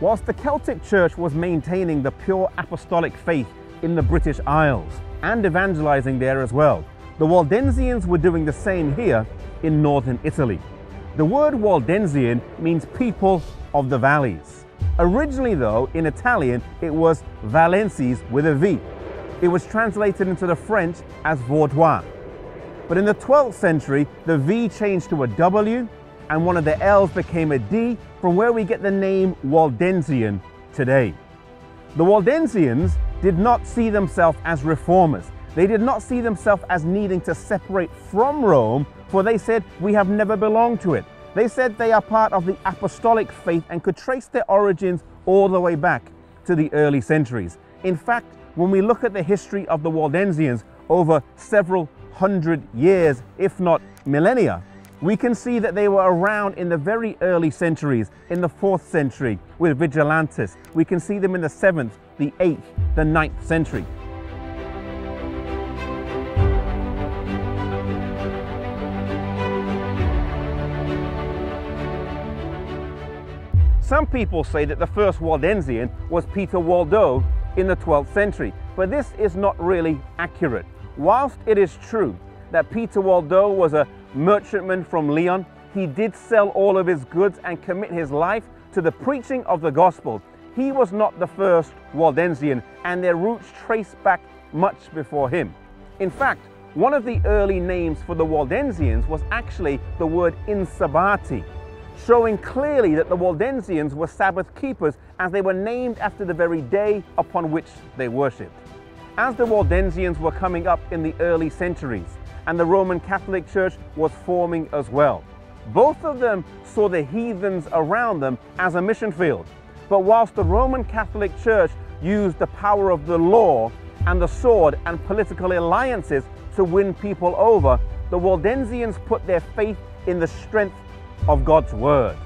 Whilst the Celtic Church was maintaining the pure apostolic faith in the British Isles and evangelizing there as well, the Waldensians were doing the same here in northern Italy. The word Waldensian means people of the valleys. Originally though, in Italian, it was Valenses with a V. It was translated into the French as Vaudois. But in the 12th century, the V changed to a W and one of the L's became a D, from where we get the name Waldensian today. The Waldensians did not see themselves as reformers. They did not see themselves as needing to separate from Rome, for they said, we have never belonged to it. They said they are part of the apostolic faith and could trace their origins all the way back to the early centuries. In fact, when we look at the history of the Waldensians over several hundred years, if not millennia, we can see that they were around in the very early centuries, in the 4th century with Vigilantes. We can see them in the 7th, the 8th, the 9th century. Some people say that the first Waldensian was Peter Waldo in the 12th century, but this is not really accurate. Whilst it is true that Peter Waldo was a merchantman from Lyon, he did sell all of his goods and commit his life to the preaching of the gospel. He was not the first Waldensian, and their roots trace back much before him. In fact, one of the early names for the Waldensians was actually the word Insabati, showing clearly that the Waldensians were Sabbath keepers, as they were named after the very day upon which they worshipped. As the Waldensians were coming up in the early centuries, and the Roman Catholic Church was forming as well, both of them saw the heathens around them as a mission field. But whilst the Roman Catholic Church used the power of the law and the sword and political alliances to win people over, the Waldensians put their faith in the strength of God's word.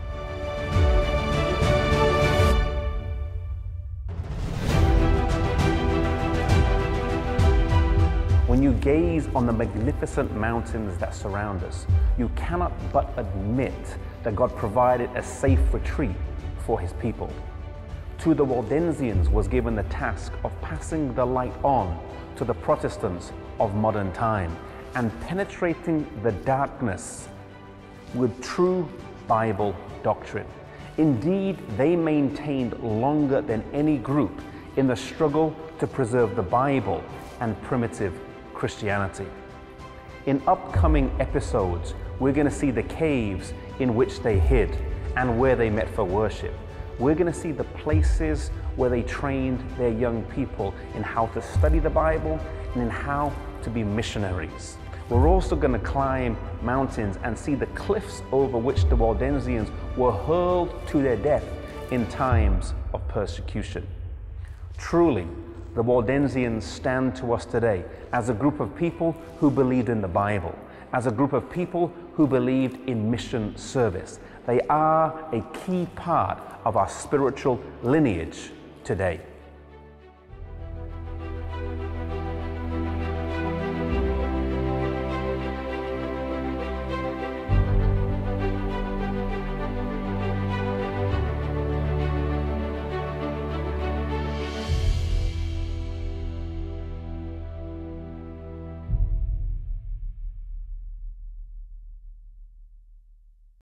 When you gaze on the magnificent mountains that surround us, you cannot but admit that God provided a safe retreat for his people. To the Waldensians was given the task of passing the light on to the Protestants of modern time and penetrating the darkness with true Bible doctrine. Indeed, they maintained longer than any group in the struggle to preserve the Bible and primitive Christianity. In upcoming episodes, we're going to see the caves in which they hid and where they met for worship. We're going to see the places where they trained their young people in how to study the Bible and in how to be missionaries. We're also going to climb mountains and see the cliffs over which the Waldensians were hurled to their death in times of persecution. Truly, the Waldensians stand to us today as a group of people who believed in the Bible, as a group of people who believed in mission service. They are a key part of our spiritual lineage today.